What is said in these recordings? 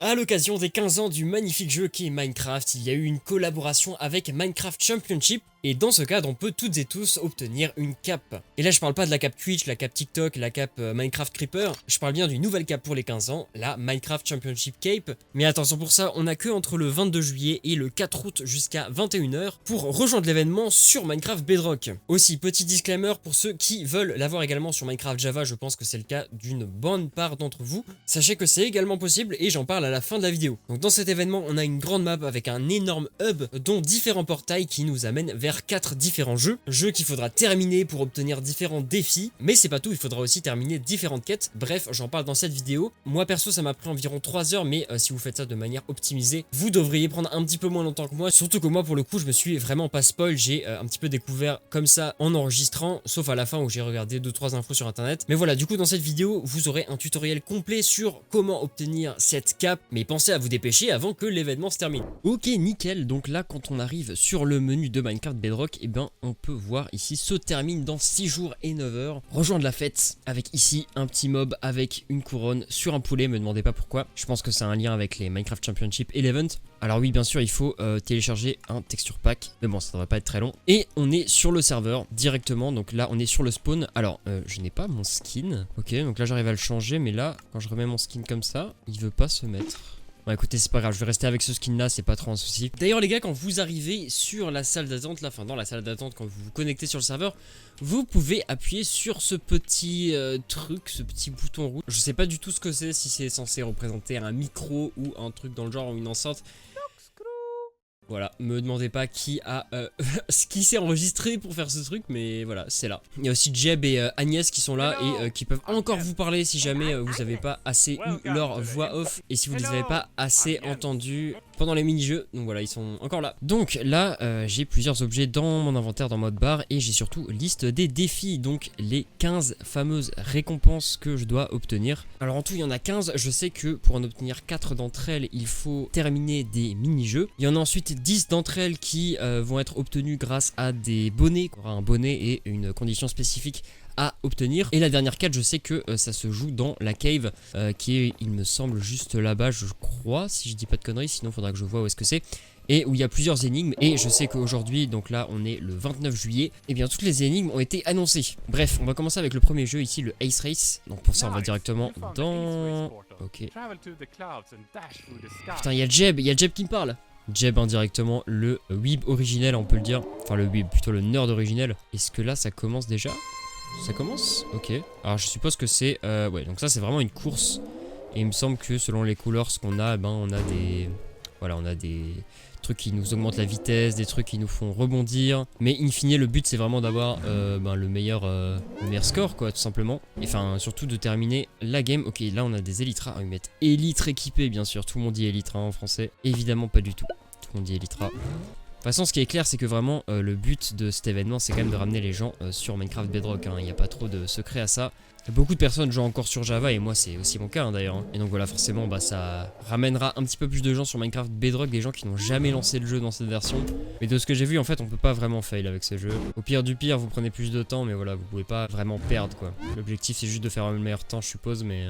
À l'occasion des 15 ans du magnifique jeu qui est Minecraft, il y a eu une collaboration avec Minecraft Championship. Et dans ce cadre, on peut toutes et tous obtenir une cape. Et là, je parle pas de la cape Twitch, la cape TikTok, la cape Minecraft Creeper. Je parle bien d'une nouvelle cape pour les 15 ans, la Minecraft Championship Cape. Mais attention pour ça, on a que entre le 22 juillet et le 4 août jusqu'à 21 h pour rejoindre l'événement sur Minecraft Bedrock. Aussi, petit disclaimer pour ceux qui veulent l'avoir également sur Minecraft Java, je pense que c'est le cas d'une bonne part d'entre vous. Sachez que c'est également possible et j'en parle à la fin de la vidéo. Donc dans cet événement, on a une grande map avec un énorme hub dont différents portails qui nous amènent vers 4 différents jeux qu'il faudra terminer pour obtenir différents défis, mais c'est pas tout, il faudra aussi terminer différentes quêtes. Bref, j'en parle dans cette vidéo. Moi perso, ça m'a pris environ 3 heures, mais si vous faites ça de manière optimisée, vous devriez prendre un petit peu moins longtemps que moi, surtout que moi pour le coup, je me suis vraiment pas spoil, j'ai un petit peu découvert comme ça en enregistrant, sauf à la fin où j'ai regardé 2-3 infos sur internet. Mais voilà, du coup dans cette vidéo, vous aurez un tutoriel complet sur comment obtenir cette cape, mais pensez à vous dépêcher avant que l'événement se termine. Ok, nickel, donc là quand on arrive sur le menu de Minecraft Bedrock, et ben on peut voir ici se termine dans 6 jours et 9 heures. Rejoindre la fête avec ici un petit mob avec une couronne sur un poulet, me demandez pas pourquoi. Je pense que c'est un lien avec les Minecraft Championship et l'event. Alors oui, bien sûr, il faut télécharger un texture pack, mais bon, ça devrait pas être très long. Et on est sur le serveur directement, donc là on est sur le spawn. Alors je n'ai pas mon skin, ok, donc là j'arrive à le changer, mais là quand je remets mon skin comme ça, il veut pas se mettre. Bon écoutez, c'est pas grave, je vais rester avec ce skin là, c'est pas trop un souci. D'ailleurs les gars, quand vous arrivez sur la salle d'attente, là, enfin dans la salle d'attente, quand vous vous connectez sur le serveur, vous pouvez appuyer sur ce petit truc, ce petit bouton rouge. Je sais pas du tout ce que c'est, si c'est censé représenter un micro ou un truc dans le genre, ou une enceinte. Voilà, me demandez pas qui a qui s'est enregistré pour faire ce truc, mais voilà, c'est là. Il y a aussi Jeb et Agnès qui sont là et qui peuvent encore vous parler si jamais vous n'avez pas assez eu leur voix off et si vous ne les avez pas assez entendus pendant les mini-jeux. Donc voilà, ils sont encore là. Donc là, j'ai plusieurs objets dans mon inventaire dans mode bar et j'ai surtout liste des défis, donc les 15 fameuses récompenses que je dois obtenir. Alors en tout, il y en a 15. Je sais que pour en obtenir 4 d'entre elles, il faut terminer des mini-jeux. Il y en a ensuite 10 d'entre elles qui vont être obtenues grâce à des bonnets. Il y aura un bonnet et une condition spécifique à obtenir. Et la dernière quête, je sais que ça se joue dans la cave qui est, il me semble, juste là-bas, je crois, si je dis pas de conneries, sinon il faudra que je vois où est-ce que c'est. Et où il y a plusieurs énigmes, et je sais qu'aujourd'hui, donc là on est le 29 juillet, et bien toutes les énigmes ont été annoncées. Bref, on va commencer avec le premier jeu ici, le Ace Race. Donc pour ça on va directement dans... Ok. Putain, il y a Jeb qui me parle. Jeb indirectement, le weeb originel on peut le dire. Enfin le weeb, plutôt le nerd originel. Est-ce que là ça commence déjà? Ça commence? Ok. Alors je suppose que c'est... ouais, donc ça c'est vraiment une course. Et il me semble que selon les couleurs, ce qu'on a, ben on a des... Voilà, on a des trucs qui nous augmentent la vitesse, des trucs qui nous font rebondir. Mais in fine, le but c'est vraiment d'avoir le meilleur score, quoi, tout simplement. Et enfin, surtout de terminer la game. Ok, là on a des élytras. Ah, ils mettent élite équipé, bien sûr. Tout le monde dit élytra en français. Évidemment pas du tout. Tout le monde dit élytra. De toute façon, ce qui est clair, c'est que vraiment le but de cet événement, c'est quand même de ramener les gens sur Minecraft Bedrock. Il n'y a pas trop de secret à ça. Beaucoup de personnes jouent encore sur Java et moi c'est aussi mon cas d'ailleurs. Et donc voilà, forcément bah, ça ramènera un petit peu plus de gens sur Minecraft Bedrock, des gens qui n'ont jamais lancé le jeu dans cette version. Mais de ce que j'ai vu, en fait on peut pas vraiment fail avec ce jeu. Au pire du pire, vous prenez plus de temps, mais voilà, vous pouvez pas vraiment perdre quoi. L'objectif c'est juste de faire le meilleur temps, je suppose, mais...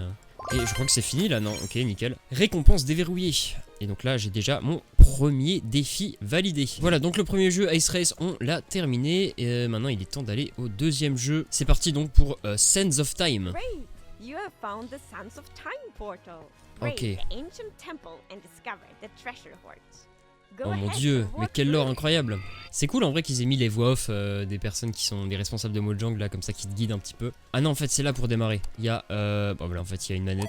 Et je crois que c'est fini là, non? Ok, nickel. Récompense déverrouillée. Et donc là, j'ai déjà mon premier défi validé. Voilà, donc le premier jeu, Ace Race, on l'a terminé. Et maintenant, il est temps d'aller au deuxième jeu. C'est parti donc pour Sands of Time. Ok. Oh mon dieu, mais quel lore incroyable. C'est cool en vrai qu'ils aient mis les voix off des personnes qui sont des responsables de Mojang là, comme ça, qui te guident un petit peu. Ah non, en fait c'est là pour démarrer. Il y a, bon voilà, en fait il y a une manette.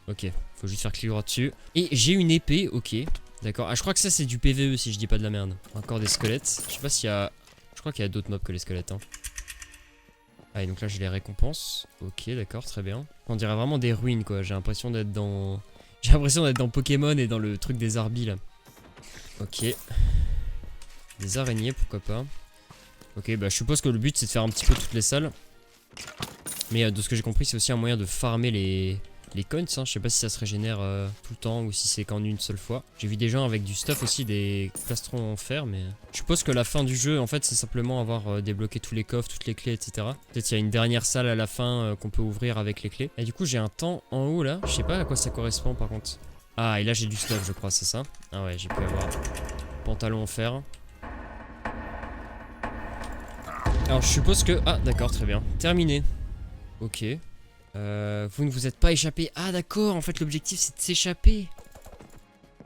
Ok, faut juste faire clic droit dessus. Et j'ai une épée, ok. D'accord, ah je crois que ça c'est du PVE si je dis pas de la merde. Encore des squelettes, je sais pas s'il y a... Je crois qu'il y a d'autres mobs que les squelettes hein. Ah et donc là j'ai les récompenses. Ok d'accord, très bien. On dirait vraiment des ruines quoi, j'ai l'impression d'être dans... J'ai l'impression d'être dans Pokémon et dans le truc des arbis là. Ok. Des araignées, pourquoi pas. Ok, bah je suppose que le but c'est de faire un petit peu toutes les salles. Mais de ce que j'ai compris, c'est aussi un moyen de farmer les coins. Hein. Je sais pas si ça se régénère tout le temps ou si c'est qu'en une seule fois. J'ai vu des gens avec du stuff aussi, des plastrons en fer, mais... Je suppose que la fin du jeu, en fait, c'est simplement avoir débloqué tous les coffres, toutes les clés, etc. Peut-être il y a une dernière salle à la fin qu'on peut ouvrir avec les clés. Et du coup, j'ai un temps en haut là. Je sais pas à quoi ça correspond par contre. Ah, et là j'ai du stock, je crois, c'est ça? Ah ouais, j'ai pu avoir pantalon en fer. Alors je suppose que... Ah d'accord, très bien. Terminé. Ok. Vous ne vous êtes pas échappé. Ah d'accord, en fait l'objectif c'est de s'échapper.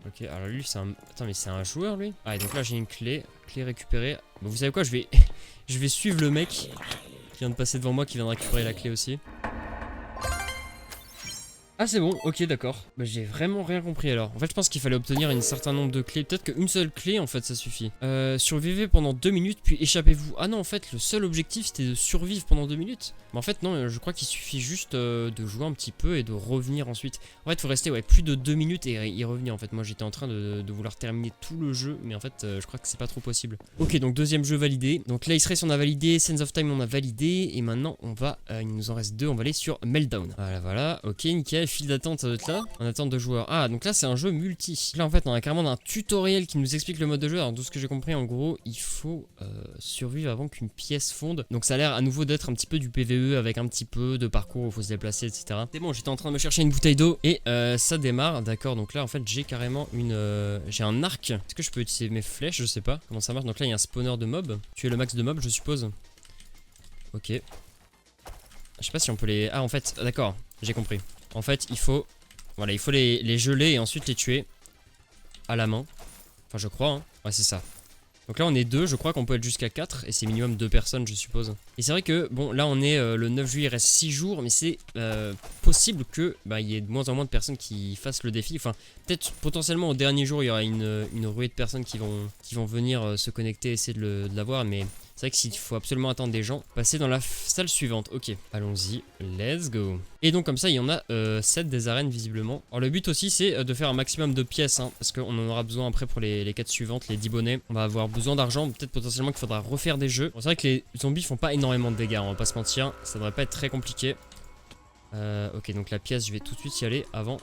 Ok, alors lui c'est un... Attends, mais c'est un joueur lui? Ah, et donc là j'ai une clé. Clé récupérée. Bon, vous savez quoi, je vais... je vais suivre le mec qui vient de passer devant moi, qui vient de récupérer la clé aussi. Ah c'est bon, ok d'accord. Bah j'ai vraiment rien compris alors. En fait je pense qu'il fallait obtenir un certain nombre de clés. Peut-être qu'une seule clé en fait ça suffit. Survivez pendant 2 minutes puis échappez-vous. Ah non en fait le seul objectif c'était de survivre pendant 2 minutes. Mais en fait non, je crois qu'il suffit juste de jouer un petit peu et de revenir ensuite. En fait il faut rester plus de 2 minutes et y revenir en fait. Moi j'étais en train de vouloir terminer tout le jeu. Mais en fait je crois que c'est pas trop possible. Ok, donc deuxième jeu validé. Donc Lace Race on a validé, Sense of Time on a validé. Et maintenant on va, il nous en reste 2, on va aller sur Meltdown. Voilà, ok nickel. File d'attente, ça doit être là. En attente de joueurs. Ah, donc là, c'est un jeu multi. Là, en fait, on a carrément un tutoriel qui nous explique le mode de jeu. Alors, de ce que j'ai compris, en gros, il faut survivre avant qu'une pièce fonde. Donc, ça a l'air à nouveau d'être un petit peu du PVE avec un petit peu de parcours où il faut se déplacer, etc. C'est bon, j'étais en train de me chercher une bouteille d'eau et ça démarre. D'accord, donc là, en fait, j'ai carrément une. J'ai un arc. Est-ce que je peux utiliser mes flèches? Je sais pas comment ça marche. Donc là, il y a un spawner de mobs. Tuer le max de mobs, je suppose. Ok. Je sais pas si on peut les... Ah en fait, d'accord, j'ai compris. En fait, il faut... Voilà, il faut les geler et ensuite les tuer à la main. Enfin, je crois, hein. Ouais, c'est ça. Donc là, on est 2, je crois qu'on peut être jusqu'à 4. Et c'est minimum 2 personnes, je suppose. Et c'est vrai que, bon, là, on est le 9 juillet, il reste 6 jours. Mais c'est possible que il y ait de moins en moins de personnes qui fassent le défi. Enfin, peut-être potentiellement au dernier jour, il y aura une ruée de personnes qui vont venir se connecter, essayer de l'avoir. Mais... c'est vrai que s'il faut absolument attendre des gens, passer dans la salle suivante. Ok, allons-y, let's go. Et donc comme ça, il y en a 7 des arènes visiblement. Alors le but aussi, c'est de faire un maximum de pièces, hein, parce qu'on en aura besoin après pour les quêtes suivantes, les 10 bonnets. On va avoir besoin d'argent, peut-être potentiellement qu'il faudra refaire des jeux. Bon, c'est vrai que les zombies font pas énormément de dégâts, on va pas se mentir. Ça devrait pas être très compliqué. Ok, donc la pièce, je vais tout de suite y aller avant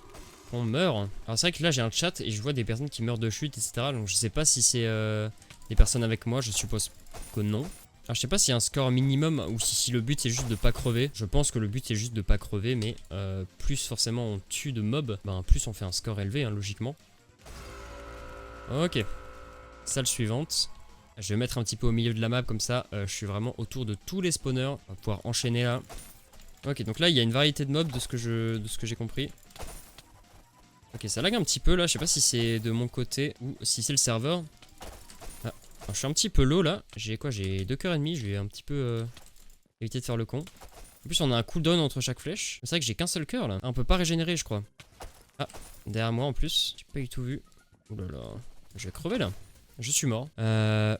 qu'on meure. Alors c'est vrai que là, j'ai un chat et je vois des personnes qui meurent de chute, etc. Donc je sais pas si c'est... des personnes avec moi, je suppose que non. Alors je sais pas s'il y a un score minimum ou si le but c'est juste de pas crever. Je pense que le but c'est juste de pas crever, mais plus forcément on tue de mobs, plus on fait un score élevé, hein, logiquement. Ok. Salle suivante. Je vais mettre un petit peu au milieu de la map comme ça, je suis vraiment autour de tous les spawners. On va pouvoir enchaîner là. Ok, donc là il y a une variété de mobs de ce que j'ai compris. Ok, ça lag un petit peu là, je sais pas si c'est de mon côté ou si c'est le serveur. Alors, je suis un petit peu low là, j'ai quoi? J'ai 2 cœurs et demi, je vais un petit peu éviter de faire le con. En plus on a un cooldown entre chaque flèche. C'est vrai que j'ai qu'un seul cœur là, on peut pas régénérer je crois. Ah, derrière moi en plus, j'ai pas du tout vu. Ouh là là, je vais crever là. Je suis mort.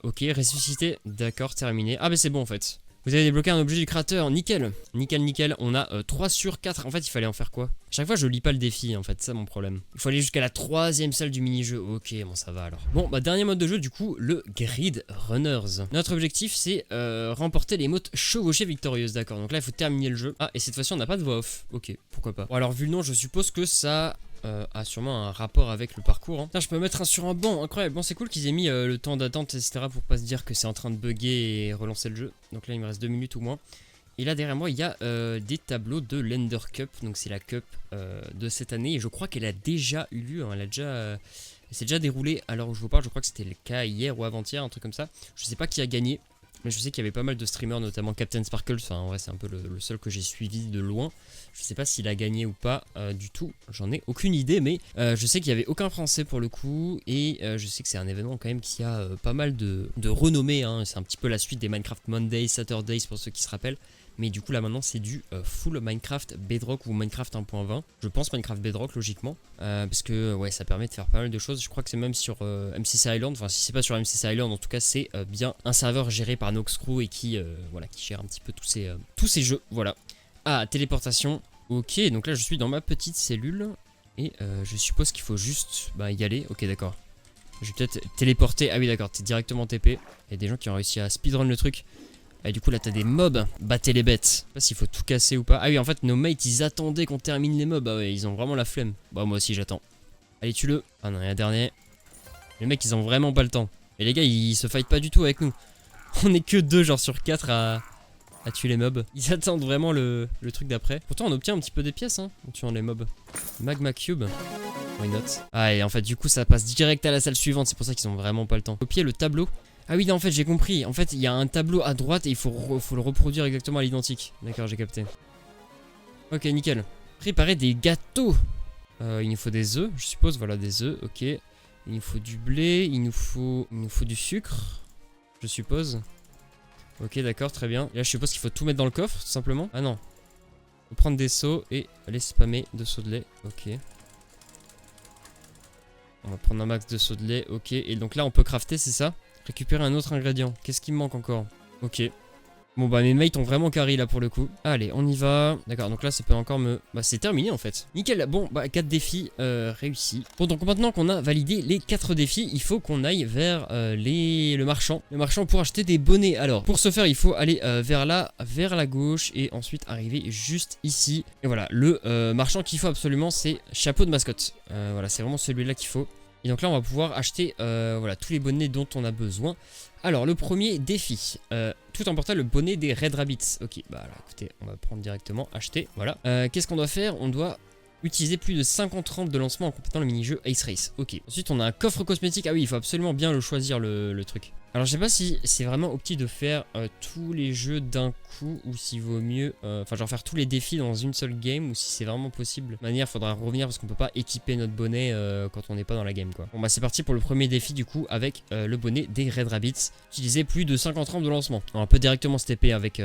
Ok, ressuscité, d'accord, terminé. Ah bah c'est bon en fait. Vous avez débloqué un objet du créateur, nickel. Nickel, nickel, on a 3 sur 4. En fait, il fallait en faire quoi? À chaque fois, je lis pas le défi, en fait, c'est ça mon problème. Il faut aller jusqu'à la 3e salle du mini-jeu. Ok, bon, ça va alors. Bon, dernier mode de jeu, du coup, le Grid Runners. Notre objectif, c'est remporter les mottes chevauchées victorieuses, d'accord. Donc là, il faut terminer le jeu. Ah, et cette fois-ci, on n'a pas de voix off. Ok, pourquoi pas. Bon, alors, vu le nom, je suppose que ça... a sûrement un rapport avec le parcours. Hein. Putain, je peux mettre sur un banc, incroyable. Bon, c'est cool qu'ils aient mis le temps d'attente, etc. pour pas se dire que c'est en train de bugger et relancer le jeu. Donc là, il me reste 2 minutes ou moins. Et là, derrière moi, il y a des tableaux de l'Ender Cup. Donc c'est la Cup de cette année. Et je crois qu'elle a déjà eu lieu. Hein. Elle s'est déjà déroulée à l'heure où je vous parle. Je crois que c'était le cas hier ou avant-hier, un truc comme ça. Je sais pas qui a gagné. Mais je sais qu'il y avait pas mal de streamers, notamment Captain Sparkles. Enfin, en vrai, c'est un peu le seul que j'ai suivi de loin. Je sais pas s'il a gagné ou pas du tout. J'en ai aucune idée, mais je sais qu'il y avait aucun français pour le coup. Et je sais que c'est un événement quand même qui a pas mal de renommée. Hein. C'est un petit peu la suite des Minecraft Mondays, Saturdays pour ceux qui se rappellent. Mais du coup là maintenant c'est du full Minecraft Bedrock ou Minecraft 1.20. Je pense Minecraft Bedrock logiquement. Parce que ouais ça permet de faire pas mal de choses. Je crois que c'est même sur MCC Island. Enfin si c'est pas sur MCC Island en tout cas c'est bien un serveur géré par Noxcrew et qui voilà qui gère un petit peu tous ces jeux. Voilà. Ah téléportation. Ok donc là je suis dans ma petite cellule. Et je suppose qu'il faut juste y aller. Ok d'accord. Je vais peut-être téléporter. Ah oui d'accord t'es directement TP. Il y a des gens qui ont réussi à speedrun le truc. Et du coup là t'as des mobs, battez les bêtes. Je sais pas s'il faut tout casser ou pas. Ah oui en fait nos mates ils attendaient qu'on termine les mobs. Ah ouais ils ont vraiment la flemme. Bah moi aussi j'attends. Allez tue-le. Ah non il y a un dernier. Les mecs ils ont vraiment pas le temps. Et les gars ils se fight pas du tout avec nous. On est que 2 genre sur 4 à tuer les mobs. Ils attendent vraiment le truc d'après. Pourtant on obtient un petit peu des pièces hein en tuant les mobs. Magma Cube. Why not? Ah, et en fait, du coup, ça passe direct à la salle suivante. C'est pour ça qu'ils ont vraiment pas le temps. Copier le tableau. Ah oui, non, en fait, j'ai compris. En fait, il y a un tableau à droite et il faut le reproduire exactement à l'identique. D'accord, j'ai capté. Ok, nickel. Préparer des gâteaux. Il nous faut des œufs, je suppose. Voilà, des œufs, ok. Il nous faut du blé. Il nous faut du sucre, je suppose. Ok, d'accord, très bien. Et là, je suppose qu'il faut tout mettre dans le coffre, tout simplement. Ah non. Faut prendre des seaux et aller spammer de seaux de lait. Ok. On va prendre un max de seaux de lait. Ok. Et donc là, on peut crafter, c'est ça? Récupérer un autre ingrédient. Qu'est-ce qui me manque encore? Ok. Bon bah mes mates ont vraiment carry là pour le coup. Allez, on y va. D'accord, donc là ça peut encore me... Bah c'est terminé en fait. Nickel, bon bah 4 défis réussis. Bon donc maintenant qu'on a validé les 4 défis, il faut qu'on aille vers le marchand. Le marchand pour acheter des bonnets. Alors pour ce faire il faut aller vers la gauche et ensuite arriver juste ici. Et voilà, le marchand qu'il faut absolument c'est chapeau de mascotte. Voilà, c'est vraiment celui-là qu'il faut. Et donc là on va pouvoir acheter voilà, tous les bonnets dont on a besoin. Alors le premier défi, tout emporta le bonnet des Red Rabbits. Ok, bah alors écoutez, on va prendre directement, acheter, voilà. Qu'est-ce qu'on doit faire? On doit utiliser plus de 50 rampes de lancement en complétant le mini-jeu Ace Race. Ok, ensuite on a un coffre cosmétique. Ah oui, il faut absolument bien le choisir le truc. Alors je sais pas si c'est vraiment opti de faire tous les jeux d'un coup ou s'il vaut mieux, enfin genre faire tous les défis dans une seule game ou si c'est vraiment possible. De toute manière, faudra revenir parce qu'on peut pas équiper notre bonnet quand on n'est pas dans la game quoi. Bon bah c'est parti pour le premier défi du coup avec le bonnet des Red Rabbits. Utiliser plus de 50 rampes de lancement. Alors, on peut directement se TP avec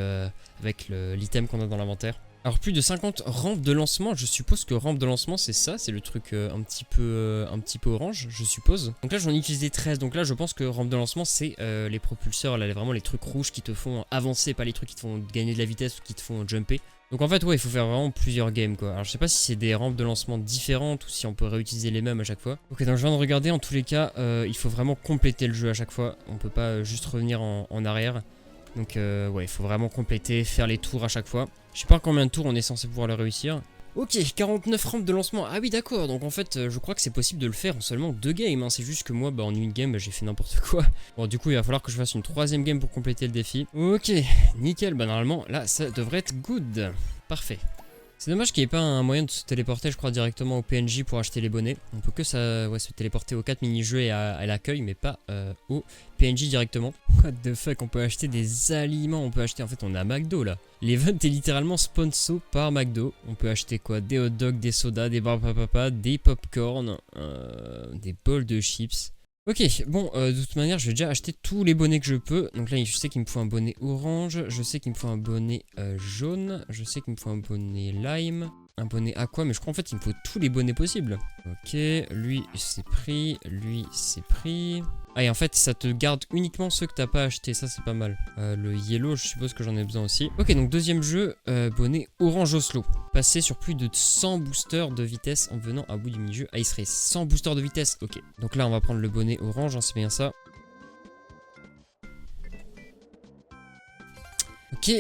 l'item qu'on a dans l'inventaire. Alors plus de 50 rampes de lancement, je suppose que rampe de lancement c'est ça, c'est le truc un petit peu orange, je suppose. Donc là j'en ai utilisé 13, donc là je pense que rampe de lancement c'est les propulseurs, là vraiment les trucs rouges qui te font avancer, pas les trucs qui te font gagner de la vitesse ou qui te font jumper. Donc en fait ouais il faut faire vraiment plusieurs games quoi. Alors je sais pas si c'est des rampes de lancement différentes ou si on peut réutiliser les mêmes à chaque fois. Ok donc je viens de regarder, en tous les cas il faut vraiment compléter le jeu à chaque fois, on peut pas juste revenir en arrière. Donc ouais, il faut vraiment compléter, faire les tours à chaque fois. Je sais pas combien de tours on est censé pouvoir le réussir. Ok, 49 rampes de lancement. Ah oui d'accord, donc en fait je crois que c'est possible de le faire en seulement 2 games. Hein. C'est juste que moi en une game j'ai fait n'importe quoi. Bon du coup il va falloir que je fasse une 3ème game pour compléter le défi. Ok, nickel, bah normalement là ça devrait être good. Parfait. C'est dommage qu'il n'y ait pas un moyen de se téléporter, je crois, directement au PNJ pour acheter les bonnets. On peut que ça, ouais, se téléporter aux 4 mini-jeux et à l'accueil, mais pas au PNJ directement. What the fuck, on peut acheter des aliments, on peut acheter... En fait, on a McDo, là. L'event est littéralement sponsor par McDo. On peut acheter quoi? Des hot dogs, des sodas, des barbapapa, des popcorn, des bols de chips. Ok, bon, de toute manière, je vais déjà acheter tous les bonnets que je peux. Donc là, je sais qu'il me faut un bonnet orange, je sais qu'il me faut un bonnet jaune, je sais qu'il me faut un bonnet lime, un bonnet aqua, mais je crois en fait qu'il me faut tous les bonnets possibles. Ok, lui c'est pris, lui c'est pris. Ah et en fait ça te garde uniquement ceux que t'as pas acheté, ça c'est pas mal. Le yellow je suppose que j'en ai besoin aussi. Ok donc deuxième jeu, bonnet orange Oslo. Passer sur plus de 100 boosters de vitesse en venant à bout du mini-jeu Ice Race. 100 boosters de vitesse, ok. Donc là on va prendre le bonnet orange, hein, c'est bien ça. Ok.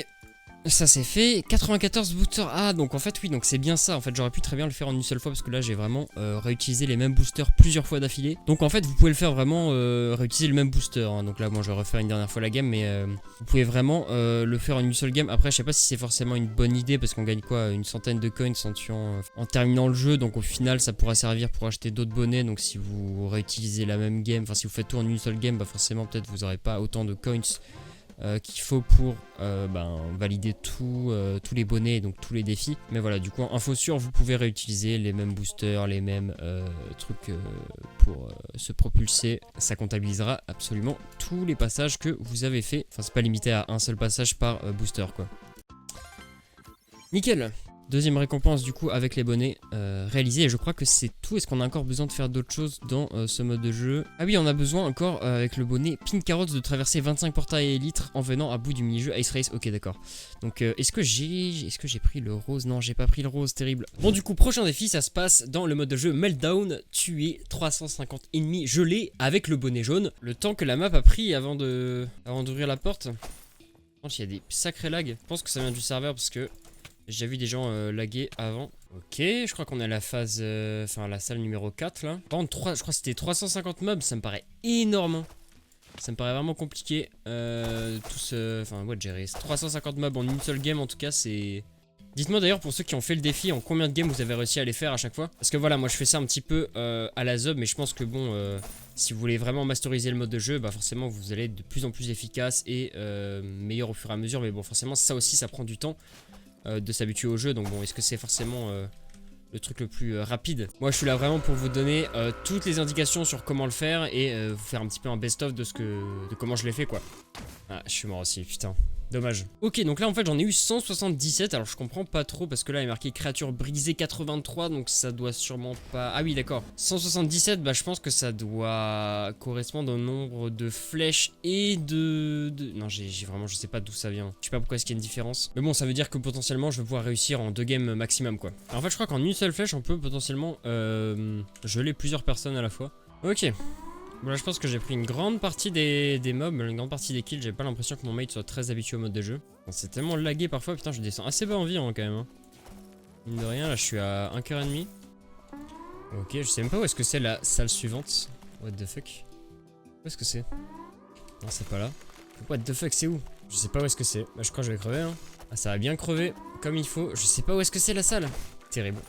Ça c'est fait, 94 boosters, ah donc en fait oui donc c'est bien ça, en fait j'aurais pu très bien le faire en une seule fois parce que là j'ai vraiment réutilisé les mêmes boosters plusieurs fois d'affilée. Donc en fait vous pouvez le faire vraiment réutiliser le même booster, hein. Donc là moi je vais refaire une dernière fois la game mais vous pouvez vraiment le faire en une seule game. Après je sais pas si c'est forcément une bonne idée parce qu'on gagne quoi, une centaine de coins en terminant le jeu, donc au final ça pourra servir pour acheter d'autres bonnets. Donc si vous réutilisez la même game, enfin si vous faites tout en une seule game, bah forcément peut-être vous aurez pas autant de coins qu'il faut pour valider tous les bonnets et donc tous les défis. Mais voilà, du coup, info sûre, vous pouvez réutiliser les mêmes boosters, les mêmes trucs pour se propulser. Ça comptabilisera absolument tous les passages que vous avez fait. Enfin, c'est pas limité à un seul passage par booster, quoi. Nickel. Deuxième récompense du coup avec les bonnets réalisés et je crois que c'est tout. Est-ce qu'on a encore besoin de faire d'autres choses dans ce mode de jeu? Ah oui on a besoin encore avec le bonnet Pink Carrots de traverser 25 portails et litres en venant à bout du mini-jeu Ice Race. Ok d'accord. Donc est-ce que j'ai pris le rose? Non j'ai pas pris le rose, terrible. Bon du coup prochain défi ça se passe dans le mode de jeu Meltdown. Tuer 350 ennemis gelés avec le bonnet jaune. Le temps que la map a pris avant d'ouvrir la porte. Il y a des sacrés lags. Je pense que ça vient du serveur parce que j'ai vu des gens laguer avant. Ok, je crois qu'on est à la phase... Enfin, la salle numéro 4, là. Par contre, je crois que c'était 350 mobs, ça me paraît énorme. Ça me paraît vraiment compliqué. Enfin, ouais, de gérer 350 mobs en une seule game, en tout cas, c'est Dites-moi d'ailleurs pour ceux qui ont fait le défi, en combien de games vous avez réussi à les faire à chaque fois. Parce que voilà, moi je fais ça un petit peu à la zob, mais je pense que bon, si vous voulez vraiment masteriser le mode de jeu, bah forcément vous allez être de plus en plus efficace et meilleur au fur et à mesure. Mais bon, forcément ça aussi ça prend du temps de s'habituer au jeu. Donc bon, est-ce que c'est forcément le truc le plus rapide? Moi je suis là vraiment pour vous donner toutes les indications sur comment le faire et vous faire un petit peu un best-of de comment je l'ai fait quoi. Ah, je suis mort aussi, putain. Dommage. Ok, donc là en fait j'en ai eu 177, alors je comprends pas trop parce que là il est marqué créature brisée 83, donc ça doit sûrement pas... Ah oui d'accord, 177, bah je pense que ça doit correspondre au nombre de flèches et Non j'ai vraiment, je sais pas d'où ça vient. Je sais pas pourquoi est-ce qu'il y a une différence. Mais bon, ça veut dire que potentiellement je vais pouvoir réussir en 2 games maximum quoi. Alors en fait je crois qu'en une seule flèche on peut potentiellement geler plusieurs personnes à la fois. Ok. Bon là je pense que j'ai pris une grande partie des mobs, une grande partie des kills, j'ai pas l'impression que mon mate soit très habitué au mode de jeu. C'est tellement lagué parfois, putain je descends assez bas en vie hein, quand même. Hein. Mine de rien, là je suis à 1 cœur et demi. Ok, je sais même pas où est-ce que c'est la salle suivante. What the fuck? Où est-ce que c'est? Non c'est pas là. What the fuck, c'est où? Je sais pas où est-ce que c'est. Bah je crois que je vais crever hein. Ah ça va bien crever, comme il faut. Je sais pas où est-ce que c'est la salle. Terrible.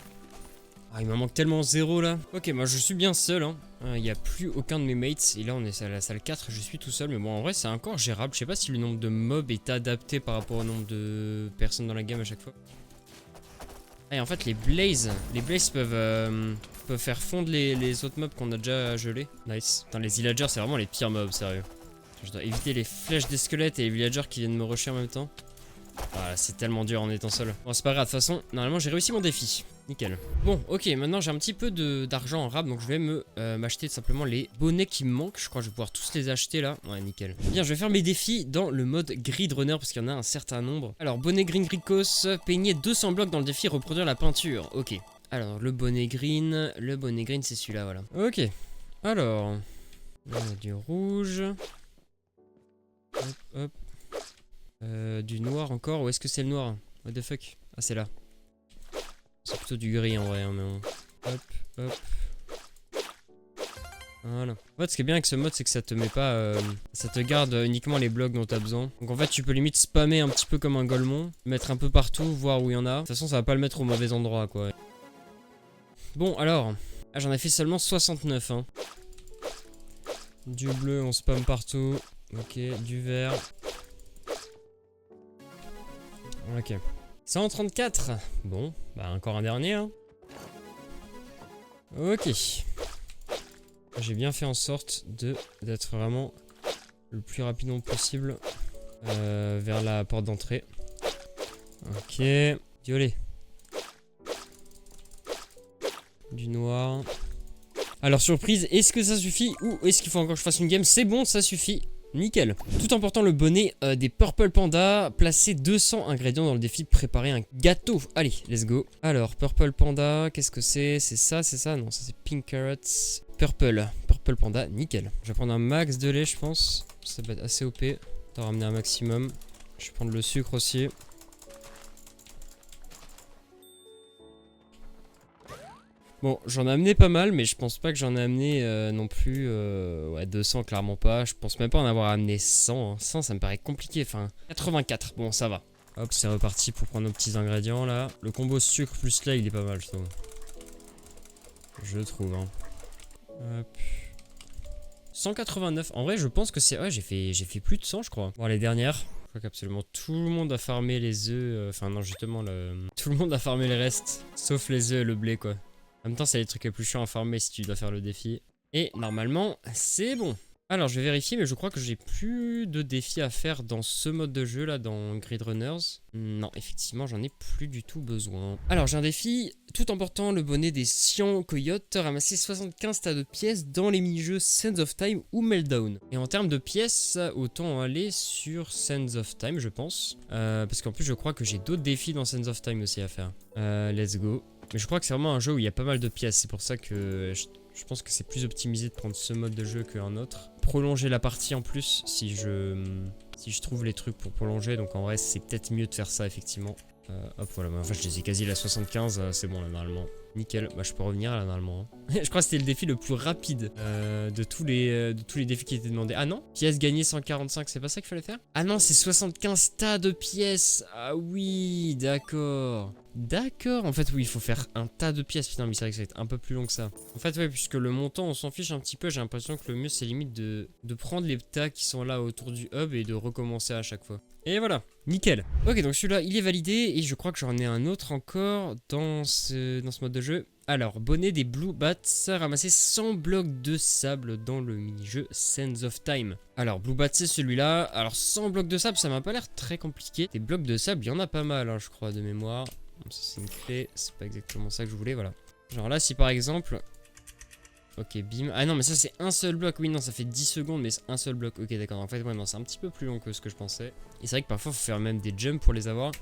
Ah il m'en manque tellement 0 là. Ok, moi je suis bien seul hein. Il n'y a plus aucun de mes mates. Et là on est à la salle 4, je suis tout seul. Mais bon en vrai c'est encore gérable. Je sais pas si le nombre de mobs est adapté par rapport au nombre de personnes dans la game à chaque fois. Ah et en fait les blazes peuvent faire fondre les autres mobs qu'on a déjà gelés. Nice. Putain les villagers c'est vraiment les pires mobs, sérieux. Je dois éviter les flèches des squelettes et les villagers qui viennent me rusher en même temps. Ah c'est tellement dur en étant seul. Bon c'est pas grave, de toute façon normalement j'ai réussi mon défi. Nickel. Bon ok, maintenant j'ai un petit peu d'argent en rab, donc je vais m'acheter simplement les bonnets qui me manquent. Je crois que je vais pouvoir tous les acheter là. Ouais nickel. Bien, je vais faire mes défis dans le mode grid runner parce qu'il y en a un certain nombre. Alors bonnet green Gricos, peigner 200 blocs dans le défi, reproduire la peinture. Ok. Alors le bonnet green c'est celui-là, voilà. Ok. Alors, on a du rouge. Hop hop. Du noir encore, où est-ce que c'est le noir? What the fuck? Ah c'est là. C'est plutôt du gris en vrai, hein, mais bon. Hop, hop. Voilà. En fait, ce qui est bien avec ce mode, c'est que ça te met pas... ça te garde uniquement les blocs dont t'as besoin. Donc en fait, tu peux limite spammer un petit peu comme un golemon. Mettre un peu partout, voir où il y en a. De toute façon, ça va pas le mettre au mauvais endroit, quoi. Bon, alors... Ah, j'en ai fait seulement 69, hein. Du bleu, on spam partout. Ok, du vert. Ok. 134. Bon, bah encore un dernier, hein. Ok. J'ai bien fait en sorte d'être vraiment le plus rapidement possible vers la porte d'entrée. Ok. Violet. Du noir. Alors surprise, est-ce que ça suffit ou est-ce qu'il faut encore que je fasse une game? C'est bon, ça suffit. Nickel. Tout en portant le bonnet des Purple Panda, placez 200 ingrédients dans le défi, préparer un gâteau. Allez, let's go. Alors, Purple Panda, qu'est-ce que c'est? C'est ça, c'est ça? Non, ça c'est Pink Carrots. Purple Panda, nickel. Je vais prendre un max de lait, je pense. Ça va être assez OP. T'en ramener un maximum. Je vais prendre le sucre aussi. Bon, j'en ai amené pas mal, mais je pense pas que j'en ai amené non plus... ouais, 200, clairement pas. Je pense même pas en avoir amené 100. Hein. 100, ça me paraît compliqué. Enfin, 84, bon, ça va. Hop, c'est reparti pour prendre nos petits ingrédients, là. Le combo sucre plus lait, il est pas mal, je trouve. Je trouve, hein. Hop. 189. En vrai, je pense que c'est... Ouais, j'ai fait plus de 100, je crois. Bon, les dernières. Je crois qu'absolument tout le monde a farmé les œufs. Enfin, non, justement, tout le monde a farmé les restes. Sauf les œufs et le blé, quoi. En même temps, c'est les trucs les plus chiants à farmer si tu dois faire le défi. Et normalement, c'est bon. Alors, je vais vérifier, mais je crois que j'ai plus de défis à faire dans ce mode de jeu là, dans Grid Runners. Non, effectivement, j'en ai plus du tout besoin. Alors, j'ai un défi, tout en portant le bonnet des Cyan Coyotes, ramasser 75 tas de pièces dans les mini-jeux Sands of Time ou Meltdown. Et en termes de pièces, autant aller sur Sands of Time, je pense. Parce qu'en plus, je crois que j'ai d'autres défis dans Sands of Time aussi à faire. Let's go. Mais je crois que c'est vraiment un jeu où il y a pas mal de pièces. C'est pour ça que je pense que c'est plus optimisé de prendre ce mode de jeu qu'un autre. Prolonger la partie en plus si je trouve les trucs pour prolonger. Donc en vrai, c'est peut-être mieux de faire ça effectivement. Hop, voilà. Mais enfin, je les ai quasi à 75. C'est bon là, normalement. Nickel, bah je peux revenir là normalement. Je crois que c'était le défi le plus rapide de tous les défis qui étaient demandés. Ah non, pièces gagnées 145, c'est pas ça qu'il fallait faire? Ah non, c'est 75 tas de pièces. Ah oui, d'accord. D'accord, en fait oui, il faut faire un tas de pièces. Putain, mais c'est vrai que ça va être un peu plus long que ça. En fait, ouais, puisque le montant, on s'en fiche un petit peu, j'ai l'impression que le mieux, c'est limite de prendre les tas qui sont là autour du hub et de recommencer à chaque fois. Et voilà, nickel. Ok, donc celui-là, il est validé et je crois que j'en ai un autre encore dans ce mode de jeu. Alors, bonnet des Blue Bats, ramasser 100 blocs de sable dans le mini-jeu Sands of Time. Alors, Blue Bats, c'est celui-là. Alors, 100 blocs de sable, ça m'a pas l'air très compliqué. Des blocs de sable, il y en a pas mal, hein, je crois, de mémoire. Bon, ça, c'est une clé, c'est pas exactement ça que je voulais, voilà. Genre là, si par exemple... Ok, bim. Ah non, mais ça, c'est un seul bloc. Oui, non, ça fait 10 secondes, mais c'est un seul bloc. Ok, d'accord. En fait, ouais, non, c'est un petit peu plus long que ce que je pensais. Et c'est vrai que parfois, il faut faire même des jumps pour les avoir.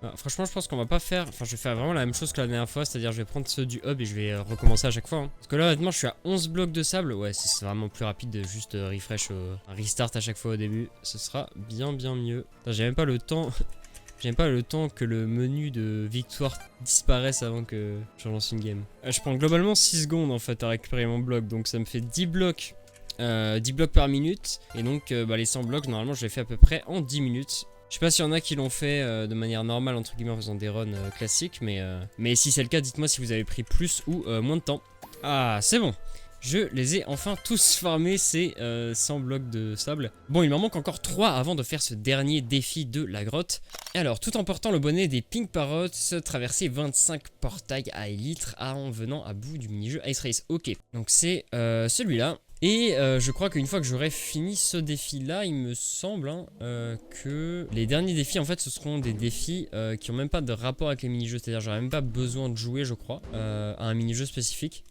Ah, franchement, je pense qu'on va pas faire... Enfin, je vais faire vraiment la même chose que la dernière fois. C'est-à-dire, je vais prendre ceux du hub et je vais recommencer à chaque fois. Hein. Parce que là, honnêtement, je suis à 11 blocs de sable. Ouais, c'est vraiment plus rapide de juste refresh, un restart à chaque fois au début. Ce sera bien mieux. J'ai même pas le temps... J'aime pas le temps que le menu de victoire disparaisse avant que je relance une game. Je prends globalement 6 secondes en fait à récupérer mon bloc, donc ça me fait 10 blocs, 10 blocs par minute. Et donc les 100 blocs, normalement je les fais à peu près en 10 minutes. Je sais pas s'il y en a qui l'ont fait de manière normale entre guillemets en faisant des runs classiques, mais si c'est le cas, dites-moi si vous avez pris plus ou moins de temps. Ah, c'est bon. Je les ai enfin tous farmés, ces 100 blocs de sable. Bon, il m'en manque encore 3 avant de faire ce dernier défi de la grotte. Alors, tout en portant le bonnet des Pink Parrots, traverser 25 portails à élytres en venant à bout du mini-jeu Ice Race. Ok, donc c'est celui-là. Et je crois qu'une fois que j'aurai fini ce défi-là, il me semble que les derniers défis, en fait, ce seront des défis qui n'ont même pas de rapport avec les mini-jeux. C'est-à-dire, j'aurai même pas besoin de jouer, je crois, à un mini-jeu spécifique.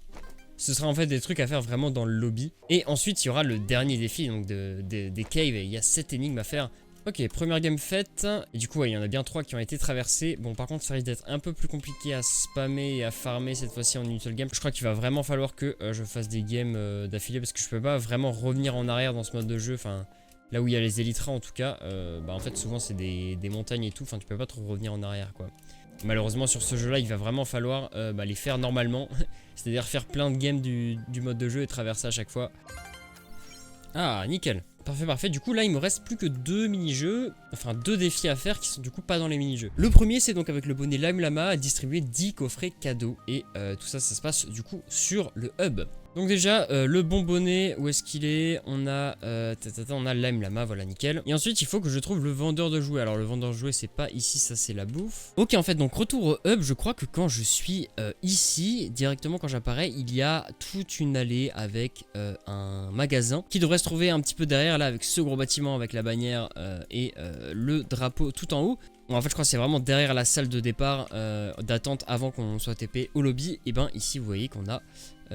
Ce sera en fait des trucs à faire vraiment dans le lobby. Et ensuite, il y aura le dernier défi, donc des caves. Et il y a 7 énigmes à faire. Ok, première game faite. Et du coup, ouais, il y en a bien 3 qui ont été traversées. Bon, par contre, ça risque d'être un peu plus compliqué à spammer et à farmer cette fois-ci en une seule game. Je crois qu'il va vraiment falloir que je fasse des games d'affilée parce que je peux pas vraiment revenir en arrière dans ce mode de jeu. Enfin, là où il y a les élytras en tout cas, en fait, souvent c'est des montagnes et tout. Enfin, tu peux pas trop revenir en arrière, quoi. Malheureusement sur ce jeu là il va vraiment falloir les faire normalement. C'est à dire faire plein de games du mode de jeu et traverser à chaque fois. Ah nickel. Parfait. Du coup là il me reste plus que 2 mini-jeux. Enfin 2 défis à faire qui sont du coup pas dans les mini-jeux. Le premier c'est donc avec le bonnet Lime Lama à distribuer 10 coffrets cadeaux. Et tout ça se passe du coup sur le hub. Donc déjà, le bon bonnet, où est-ce qu'il est? On a on a Lime Lama, voilà, nickel. Et ensuite, il faut que je trouve le vendeur de jouets. Alors, le vendeur de jouets, c'est pas ici, ça, c'est la bouffe. Ok, en fait, donc, retour au hub. Je crois que quand je suis ici, directement quand j'apparais, il y a toute une allée avec un magasin qui devrait se trouver un petit peu derrière, là, avec ce gros bâtiment, avec la bannière et le drapeau tout en haut. Bon, en fait, je crois que c'est vraiment derrière la salle de départ d'attente avant qu'on soit TP au lobby. Et ben, ici, vous voyez qu'on a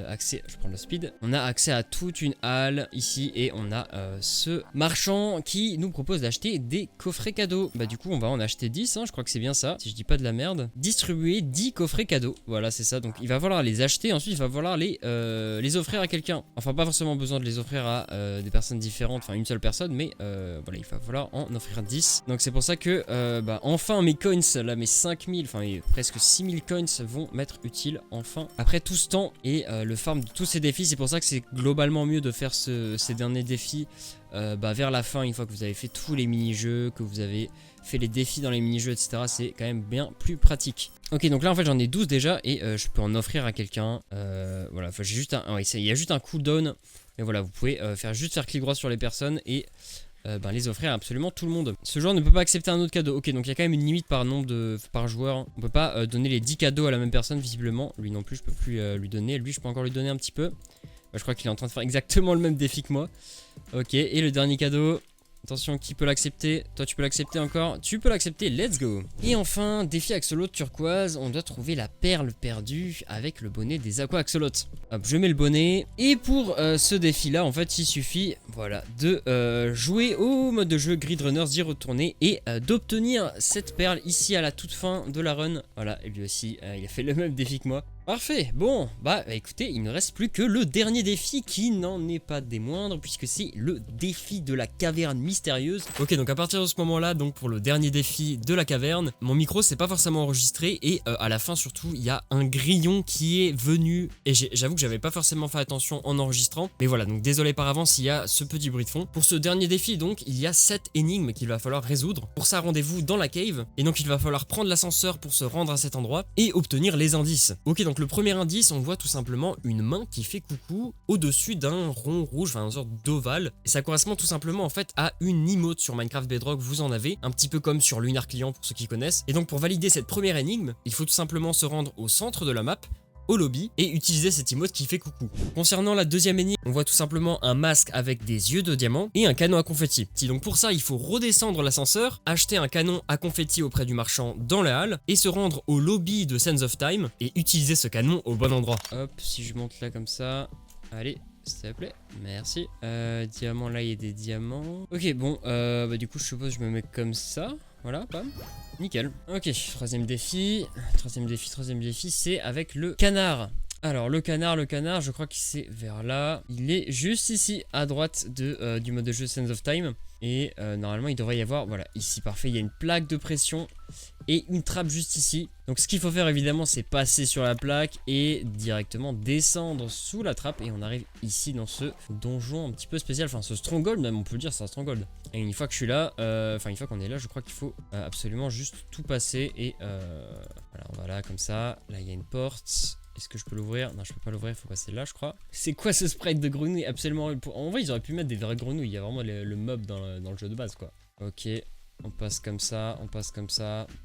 accès, je prends le speed, on a accès à toute une halle ici et on a ce marchand qui nous propose d'acheter des coffrets cadeaux. Bah du coup on va en acheter 10, je crois que c'est bien ça, si je dis pas de la merde. Distribuer 10 coffrets cadeaux, voilà c'est ça, donc il va falloir les acheter, ensuite il va falloir les offrir à quelqu'un. Enfin pas forcément besoin de les offrir à des personnes différentes, enfin une seule personne, mais voilà il va falloir en offrir 10. Donc c'est pour ça que enfin mes coins, là mes 5000, enfin presque 6000 coins vont m'être utiles enfin. Après tout ce temps et le farm de tous ces défis, c'est pour ça que c'est globalement mieux de faire ces derniers défis vers la fin, une fois que vous avez fait tous les mini-jeux, que vous avez fait les défis dans les mini-jeux, etc. C'est quand même bien plus pratique. Ok, donc là en fait j'en ai 12 déjà et je peux en offrir à quelqu'un. Voilà, j'ai juste il y a juste un cooldown. Mais voilà, vous pouvez juste faire clic droit sur les personnes et les offrir à absolument tout le monde. Ce joueur ne peut pas accepter un autre cadeau. Ok, donc il y a quand même une limite par nombre par joueur. On peut pas donner les 10 cadeaux à la même personne visiblement. Lui non plus je peux plus lui donner. Lui je peux encore lui donner un petit peu. Je crois qu'il est en train de faire exactement le même défi que moi. Ok, et le dernier cadeau. Attention, qui peut l'accepter? Toi, tu peux l'accepter encore? Tu peux l'accepter, let's go! Et enfin, défi axolotl turquoise, on doit trouver la perle perdue avec le bonnet des aqua axolotes. Hop, je mets le bonnet. Et pour ce défi-là, en fait, il suffit, voilà, de jouer au mode de jeu Grid Runners, d'y retourner et d'obtenir cette perle ici à la toute fin de la run. Voilà, et lui aussi, il a fait le même défi que moi. Parfait, bon, bah écoutez, il ne reste plus que le dernier défi qui n'en est pas des moindres puisque c'est le défi de la caverne mystérieuse. Ok, donc à partir de ce moment-là, donc pour le dernier défi de la caverne, mon micro s'est pas forcément enregistré et à la fin surtout, il y a un grillon qui est venu et j'avoue que j'avais pas forcément fait attention en enregistrant, mais voilà, donc désolé par avance s'il y a ce petit bruit de fond. Pour ce dernier défi donc, il y a 7 énigmes qu'il va falloir résoudre. Pour ça, rendez-vous dans la cave et donc il va falloir prendre l'ascenseur pour se rendre à cet endroit et obtenir les indices. Ok, donc le premier indice, on voit tout simplement une main qui fait coucou au-dessus d'un rond rouge, enfin une sorte d'ovale. Et ça correspond tout simplement en fait à une emote sur Minecraft Bedrock, vous en avez, un petit peu comme sur Lunar Client pour ceux qui connaissent. Et donc pour valider cette première énigme, il faut tout simplement se rendre au centre de la map, au lobby, et utiliser cette emote qui fait coucou. Concernant la deuxième énigme, on voit tout simplement un masque avec des yeux de diamant et un canon à confetti. Donc pour ça, il faut redescendre l'ascenseur, acheter un canon à confetti auprès du marchand dans la halle, et se rendre au lobby de Sands of Time, et utiliser ce canon au bon endroit. Hop, si je monte là comme ça, allez, s'il te plaît, merci. Diamant, là il y a des diamants. Ok, bon, bah du coup je suppose que je me mets comme ça. Voilà, bam. Nickel. Ok, troisième défi, c'est avec le canard. Alors le canard, je crois qu'il c'est vers là. Il est juste ici, à droite du mode de jeu Sands of Time. Et normalement il devrait y avoir, voilà, ici, parfait, il y a une plaque de pression et une trappe juste ici. Donc ce qu'il faut faire évidemment, c'est passer sur la plaque et directement descendre sous la trappe. Et on arrive ici dans ce donjon un petit peu spécial, enfin ce stronghold même, on peut le dire, c'est un stronghold. Et une fois que je suis là, enfin une fois qu'on est là, je crois qu'il faut absolument juste tout passer. Et voilà, on va là comme ça, là il y a une porte. Est-ce que je peux l'ouvrir? Non, je peux pas l'ouvrir, il faut passer là, je crois. C'est quoi ce sprite de grenouille? Absolument. En vrai, ils auraient pu mettre des vraies grenouilles. Il y a vraiment le mob dans le jeu de base, quoi. Ok, on passe comme ça,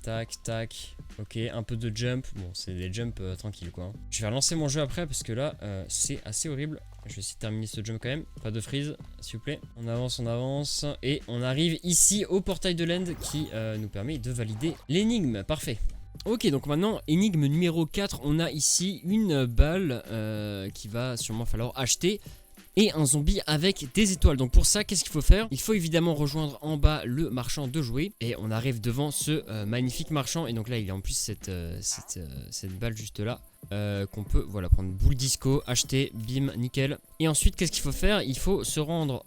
tac, tac. Ok, un peu de jump. Bon, c'est des jumps tranquilles, quoi. Je vais relancer mon jeu après parce que là, c'est assez horrible. Je vais essayer de terminer ce jump quand même. Pas de freeze, s'il vous plaît. On avance. Et on arrive ici au portail de l'end qui nous permet de valider l'énigme. Parfait. Ok, donc maintenant, énigme numéro 4, on a ici une balle qu'il va sûrement falloir acheter et un zombie avec des étoiles. Donc pour ça, qu'est-ce qu'il faut faire? Il faut évidemment rejoindre en bas le marchand de jouets et on arrive devant ce magnifique marchand. Et donc là, il y a en plus cette balle juste là. Qu'on peut voilà prendre boule disco, acheter, bim, nickel. Et ensuite qu'est-ce qu'il faut faire? Il faut se rendre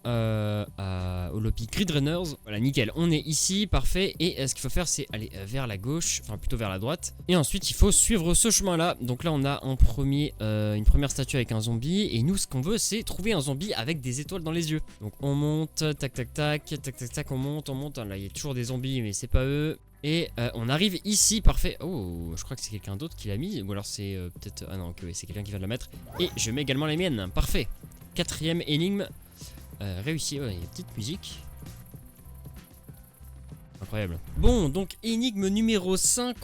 au lobby Grid Runners. Voilà, nickel, on est ici, parfait. Et ce qu'il faut faire c'est aller vers la gauche, enfin plutôt vers la droite. Et ensuite il faut suivre ce chemin là. Donc là on a une première statue avec un zombie. Et nous ce qu'on veut c'est trouver un zombie avec des étoiles dans les yeux. Donc on monte, tac, on monte. Là il y a toujours des zombies mais c'est pas eux. Et on arrive ici, parfait. Oh, je crois que c'est quelqu'un d'autre qui l'a mis. Ou alors c'est peut-être... Ah non, ok, c'est quelqu'un qui vient de la mettre. Et je mets également les miennes. Parfait. Quatrième énigme. Réussi. Ouais, il y a une petite musique. Incroyable. Bon, donc énigme numéro 5,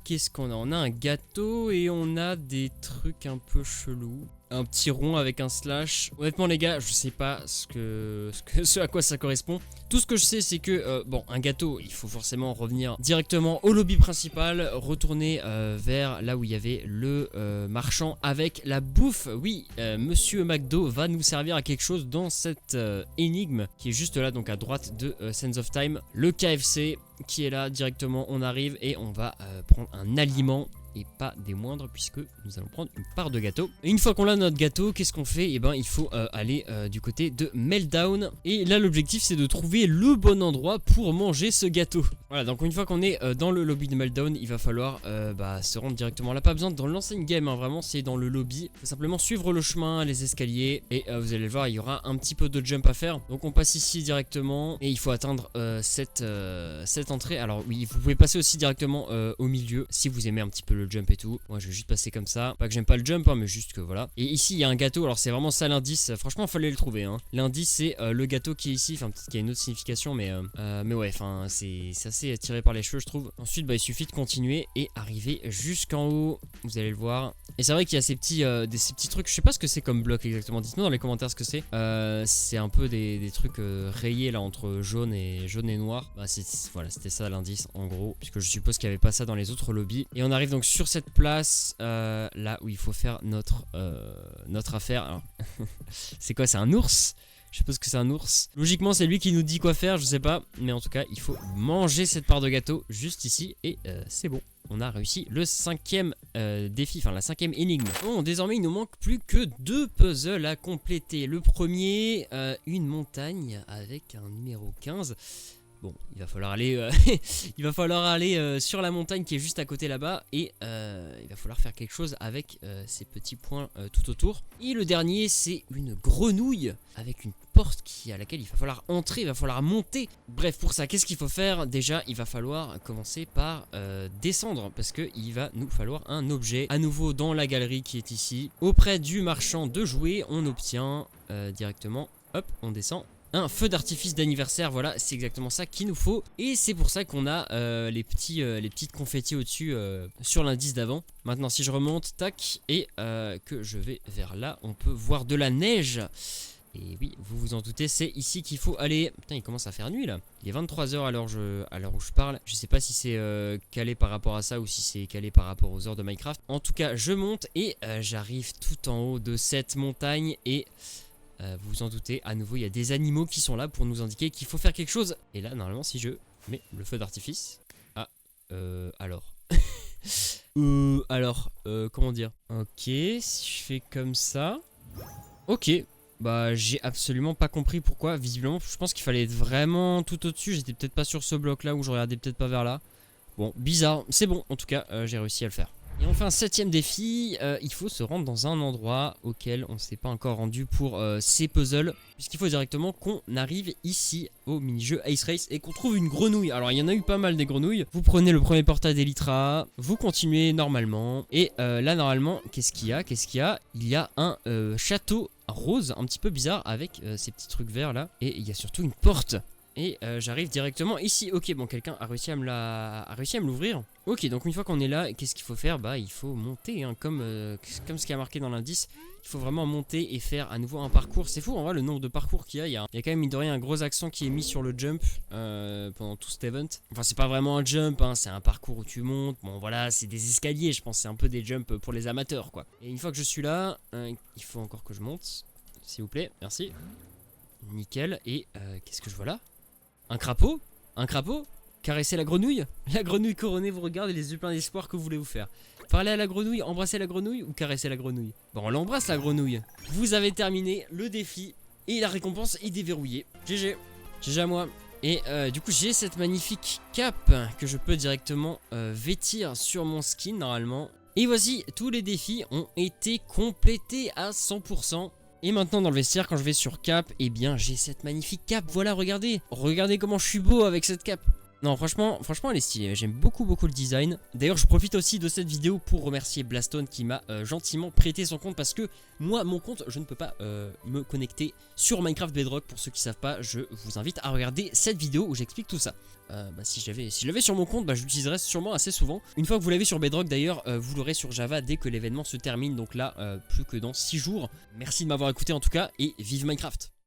qu'est-ce qu'on a? On a un gâteau et on a des trucs un peu chelous. Un petit rond avec un slash. Honnêtement les gars, je sais pas ce à quoi ça correspond. Tout ce que je sais c'est que, bon, un gâteau, il faut forcément revenir directement au lobby principal, retourner vers là où il y avait le marchand avec la bouffe. Oui, Monsieur McDo va nous servir à quelque chose dans cette énigme qui est juste là, donc à droite de Sands of Time. Le KFC qui est là directement, on arrive et on va prendre un aliment. Et pas des moindres puisque nous allons prendre une part de gâteau. Et une fois qu'on a notre gâteau, qu'est-ce qu'on fait? Et ben il faut aller du côté de Meltdown. Et là l'objectif c'est de trouver le bon endroit pour manger ce gâteau. Voilà, donc une fois qu'on est dans le lobby de Meltdown, il va falloir se rendre directement là. Pas besoin de lancer une game, hein, vraiment c'est dans le lobby. Il faut simplement suivre le chemin, les escaliers. Et vous allez le voir, il y aura un petit peu de jump à faire. Donc on passe ici directement. Et il faut atteindre cette entrée. Alors oui, vous pouvez passer aussi directement au milieu si vous aimez un petit peu le jump et tout. Moi je vais juste passer comme ça. Pas que j'aime pas le jump, hein, mais juste que voilà. Et ici il y a un gâteau. Alors c'est vraiment ça l'indice. Franchement il fallait le trouver, hein. L'indice c'est le gâteau qui est ici. Enfin peut-être qu'il y a une autre signification, mais ouais, enfin c'est assez tiré par les cheveux je trouve. Ensuite il suffit de continuer et arriver jusqu'en haut. Vous allez le voir. Et c'est vrai qu'il y a ces petits trucs. Je sais pas ce que c'est comme bloc exactement. Dites-nous dans les commentaires ce que c'est. C'est un peu des trucs rayés là entre jaune et noir. Voilà, c'était ça l'indice en gros. Puisque je suppose qu'il n'y avait pas ça dans les autres lobbies. Et on arrive donc sur cette place là où il faut faire notre affaire. Alors c'est quoi? C'est un ours? Je suppose que c'est un ours. Logiquement c'est lui qui nous dit quoi faire, je sais pas. Mais en tout cas il faut manger cette part de gâteau juste ici. Et c'est bon. on a réussi le 5e défi, enfin la 5e énigme. Bon, désormais il nous manque plus que 2 puzzles à compléter. Le premier, une montagne avec un numéro 15. Bon, il va falloir aller, il va falloir aller sur la montagne qui est juste à côté là-bas et il va falloir faire quelque chose avec ces petits points tout autour. Et le dernier, c'est une grenouille avec une porte à laquelle il va falloir entrer, il va falloir monter. Bref, pour ça, qu'est-ce qu'il faut faire? Déjà, il va falloir commencer par descendre parce qu'il va nous falloir un objet. À nouveau dans la galerie qui est ici. Auprès du marchand de jouets, on obtient directement, hop, on descend. Un feu d'artifice d'anniversaire, voilà, c'est exactement ça qu'il nous faut. Et c'est pour ça qu'on a les petites confettis au-dessus sur l'indice d'avant. Maintenant, si je remonte, tac, et que je vais vers là, on peut voir de la neige. Et oui, vous vous en doutez, c'est ici qu'il faut aller. Putain, il commence à faire nuit là. Il est 23 h à l'heure où je parle. Je sais pas si c'est calé par rapport à ça ou si c'est calé par rapport aux heures de Minecraft. En tout cas, je monte et j'arrive tout en haut de cette montagne et... vous vous en doutez, à nouveau il y a des animaux qui sont là pour nous indiquer qu'il faut faire quelque chose. Et là normalement si je mets le feu d'artifice. Ah alors comment dire. Ok, si je fais comme ça. Ok, bah j'ai absolument pas compris pourquoi. Visiblement je pense qu'il fallait être vraiment tout au dessus. J'étais peut-être pas sur ce bloc là ou je regardais peut-être pas vers là. Bon, bizarre, c'est bon, en tout cas j'ai réussi à le faire. Et enfin, 7e défi, il faut se rendre dans un endroit auquel on ne s'est pas encore rendu pour ces puzzles. Puisqu'il faut directement qu'on arrive ici au mini-jeu Ice Race et qu'on trouve une grenouille. Alors il y en a eu pas mal des grenouilles. Vous prenez le premier portail d'Elytra, vous continuez normalement. Et là normalement, qu'est-ce qu'il y a? Il y a un château rose un petit peu bizarre avec ces petits trucs verts là. Et il y a surtout une porte. Et j'arrive directement ici. Ok, bon, quelqu'un a réussi à me l'ouvrir. Ok, donc une fois qu'on est là, qu'est-ce qu'il faut faire? Bah, il faut monter, hein, comme ce qui a marqué dans l'indice. Il faut vraiment monter et faire à nouveau un parcours. C'est fou, en vrai, le nombre de parcours qu'il y a. Il y a quand même, mine de rien, un gros accent qui est mis sur le jump pendant tout cet event. Enfin, c'est pas vraiment un jump, hein, c'est un parcours où tu montes. Bon, voilà, c'est des escaliers, je pense. C'est un peu des jumps pour les amateurs, quoi. Et une fois que je suis là, il faut encore que je monte. S'il vous plaît, merci. Nickel. Et qu'est-ce que je vois là? Un crapaud? Un crapaud? Caresser la grenouille? La grenouille couronnée vous regarde et les yeux pleins d'espoir, que voulez-vous faire? Parler à la grenouille, embrasser la grenouille ou caresser la grenouille? Bon, on l'embrasse la grenouille. Vous avez terminé le défi et la récompense est déverrouillée. GG. GG à moi. Et du coup j'ai cette magnifique cape que je peux directement vêtir sur mon skin normalement. Et voici, tous les défis ont été complétés à 100%. Et maintenant dans le vestiaire, quand je vais sur cap, eh bien j'ai cette magnifique cape. Voilà, regardez. Regardez comment je suis beau avec cette cape. Non, franchement elle est stylée. J'aime beaucoup le design. D'ailleurs, je profite aussi de cette vidéo pour remercier Blastone qui m'a gentiment prêté son compte. Parce que moi, mon compte, je ne peux pas me connecter sur Minecraft Bedrock. Pour ceux qui ne savent pas, je vous invite à regarder cette vidéo où j'explique tout ça. Si je l'avais sur mon compte, je l'utiliserais sûrement assez souvent. Une fois que vous l'avez sur Bedrock d'ailleurs, vous l'aurez sur Java dès que l'événement se termine. Donc là, plus que dans 6 jours. Merci de m'avoir écouté en tout cas et vive Minecraft!